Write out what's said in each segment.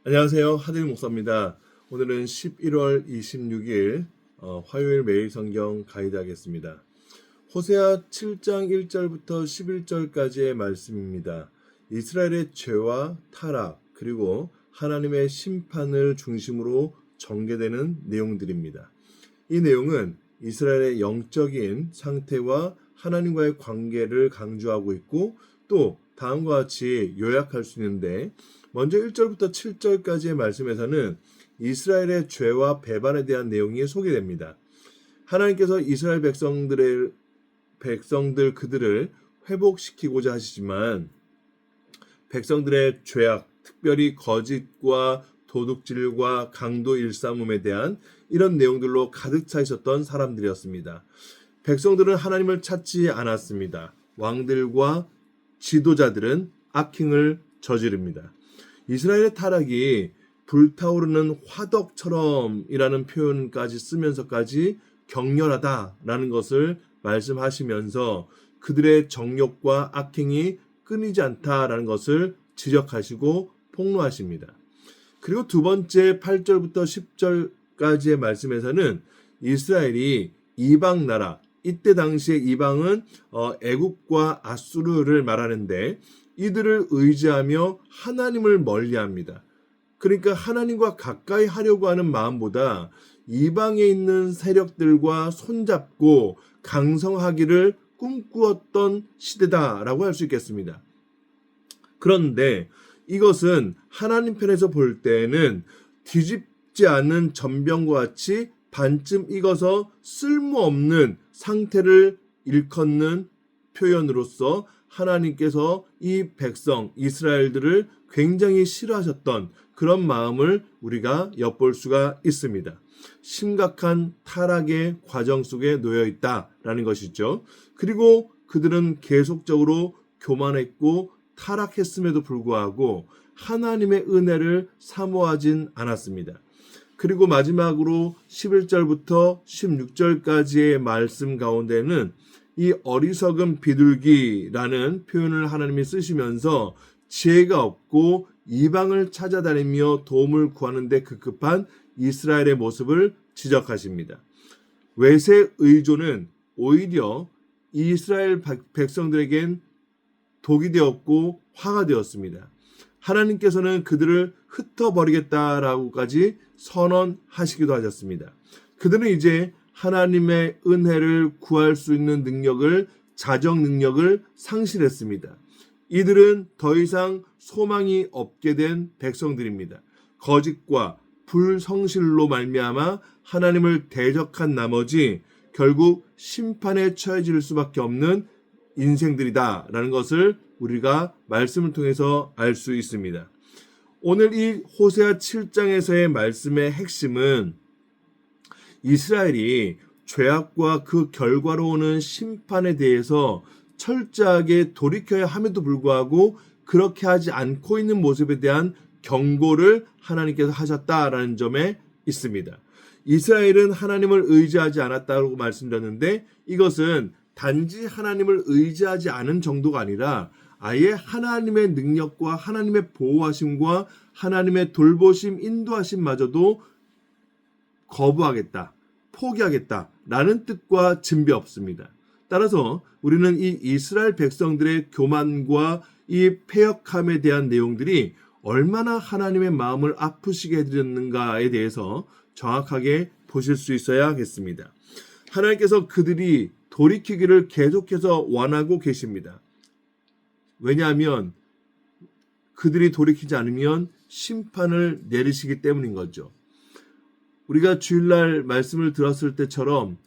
안녕하세요. 하딜 목사입니다. 오늘은 11월 26일 화요일 매일 성경 가이드 하겠습니다. 호세아 7장 1절부터 11절까지의 말씀입니다. 이스라엘의 죄와 타락 그리고 하나님의 심판을 중심으로 전개되는 내용들입니다. 이 내용은 이스라엘의 영적인 상태와 하나님과의 관계를 강조하고 있고 또 다음과 같이 요약할 수 있는데 먼저 1절부터 7절까지의 말씀에서는 이스라엘의 죄와 배반에 대한 내용이 소개됩니다. 하나님께서 이스라엘 백성들 그들을 회복시키고자 하시지만 백성들의 죄악, 특별히 거짓과 도둑질과 강도 일삼음에 대한 이런 내용들로 가득 차 있었던 사람들이었습니다. 백성들은 하나님을 찾지 않았습니다. 왕들과 지도자들은 악행을 저지릅니다. 이스라엘의 타락이 불타오르는 화덕처럼이라는 표현까지 쓰면서까지 격렬하다라는 것을 말씀하시면서 그들의 정욕과 악행이 끊이지 않다라는 것을 지적하시고 폭로하십니다. 그리고 두 번째 8절부터 10절까지의 말씀에서는 이스라엘이 이방 나라, 이때 당시의 이방은 애국과 아수르를 말하는데 이들을 의지하며 하나님을 멀리합니다. 그러니까 하나님과 가까이 하려고 하는 마음보다 이방에 있는 세력들과 손잡고 강성하기를 꿈꾸었던 시대다라고 할 수 있겠습니다. 그런데 이것은 하나님 편에서 볼 때는 뒤집지 않은 전병과 같이 반쯤 익어서 쓸모없는 상태를 일컫는 표현으로서 하나님께서 이 백성 이스라엘들을 굉장히 싫어하셨던 그런 마음을 우리가 엿볼 수가 있습니다. 심각한 타락의 과정 속에 놓여 있다라는 것이죠. 그리고 그들은 계속적으로 교만했고 타락했음에도 불구하고 하나님의 은혜를 사모하진 않았습니다. 그리고 마지막으로 11절부터 16절까지의 말씀 가운데는 이 어리석은 비둘기라는 표현을 하나님이 쓰시면서 지혜가 없고 이방을 찾아다니며 도움을 구하는 데 급급한 이스라엘의 모습을 지적하십니다. 외세 의존은 오히려 이스라엘 백성들에겐 독이 되었고 화가 되었습니다. 하나님께서는 그들을 흩어버리겠다라고까지 선언하시기도 하셨습니다. 그들은 이제 하나님의 은혜를 구할 수 있는 능력을, 자정 능력을 상실했습니다. 이들은 더 이상 소망이 없게 된 백성들입니다. 거짓과 불성실로 말미암아 하나님을 대적한 나머지 결국 심판에 처해질 수밖에 없는 인생들이다라는 것을 우리가 말씀을 통해서 알 수 있습니다. 오늘 이 호세아 7장에서의 말씀의 핵심은 이스라엘이 죄악과 그 결과로 오는 심판에 대해서 철저하게 돌이켜야 함에도 불구하고 그렇게 하지 않고 있는 모습에 대한 경고를 하나님께서 하셨다라는 점에 있습니다. 이스라엘은 하나님을 의지하지 않았다고 말씀드렸는데 이것은 단지 하나님을 의지하지 않은 정도가 아니라 아예 하나님의 능력과 하나님의 보호하심과 하나님의 돌보심, 인도하심마저도 거부하겠다, 포기하겠다라는 뜻과 진배 없습니다. 따라서 우리는 이 이스라엘 백성들의 교만과 이 패역함에 대한 내용들이 얼마나 하나님의 마음을 아프시게 해드렸는가에 대해서 정확하게 보실 수 있어야 하겠습니다. 하나님께서 그들이 돌이키기를 계속해서 원하고 계십니다. 왜냐하면 그들이 돌이키지 않으면 심판을 내리시기 때문인 거죠. 우리가 주일날 말씀을 들었을 때처럼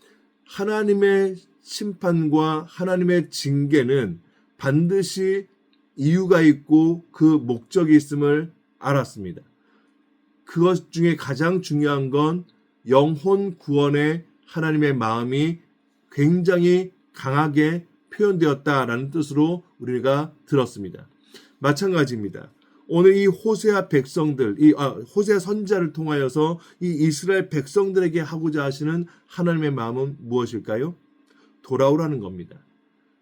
하나님의 심판과 하나님의 징계는 반드시 이유가 있고 그 목적이 있음을 알았습니다. 그것 중에 가장 중요한 건 영혼 구원의 하나님의 마음이 굉장히 강하게 표현되었다라는 뜻으로 우리가 들었습니다. 마찬가지입니다. 오늘 이 호세아 백성들, 호세아 선지자를 통하여서 이 이스라엘 백성들에게 하고자 하시는 하나님의 마음은 무엇일까요? 돌아오라는 겁니다.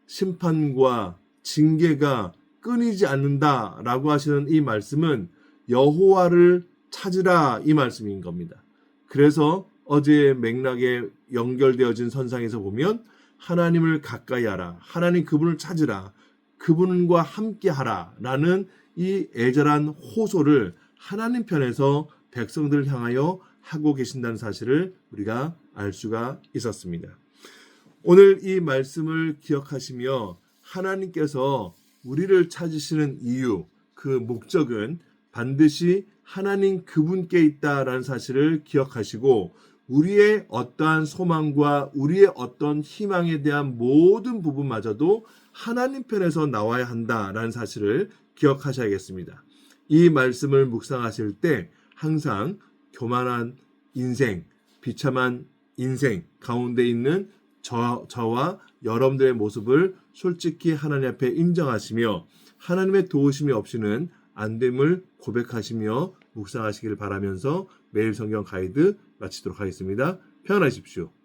심판과 징계가 끊이지 않는다라고 하시는 이 말씀은 여호와를 찾으라 이 말씀인 겁니다. 그래서 어제의 맥락에 연결되어진 선상에서 보면 하나님을 가까이 하라, 하나님 그분을 찾으라, 그분과 함께 하라 라는 이 애절한 호소를 하나님 편에서 백성들을 향하여 하고 계신다는 사실을 우리가 알 수가 있었습니다. 오늘 이 말씀을 기억하시며 하나님께서 우리를 찾으시는 이유, 그 목적은 반드시 하나님 그분께 있다라는 사실을 기억하시고 우리의 어떠한 소망과 우리의 어떤 희망에 대한 모든 부분마저도 하나님 편에서 나와야 한다라는 사실을 기억하셔야겠습니다. 이 말씀을 묵상하실 때 항상 교만한 인생, 비참한 인생 가운데 있는 저와 여러분들의 모습을 솔직히 하나님 앞에 인정하시며 하나님의 도우심이 없이는 안 됨을 고백하시며 묵상하시기를 바라면서 매일 성경 가이드 마치도록 하겠습니다. 평안하십시오.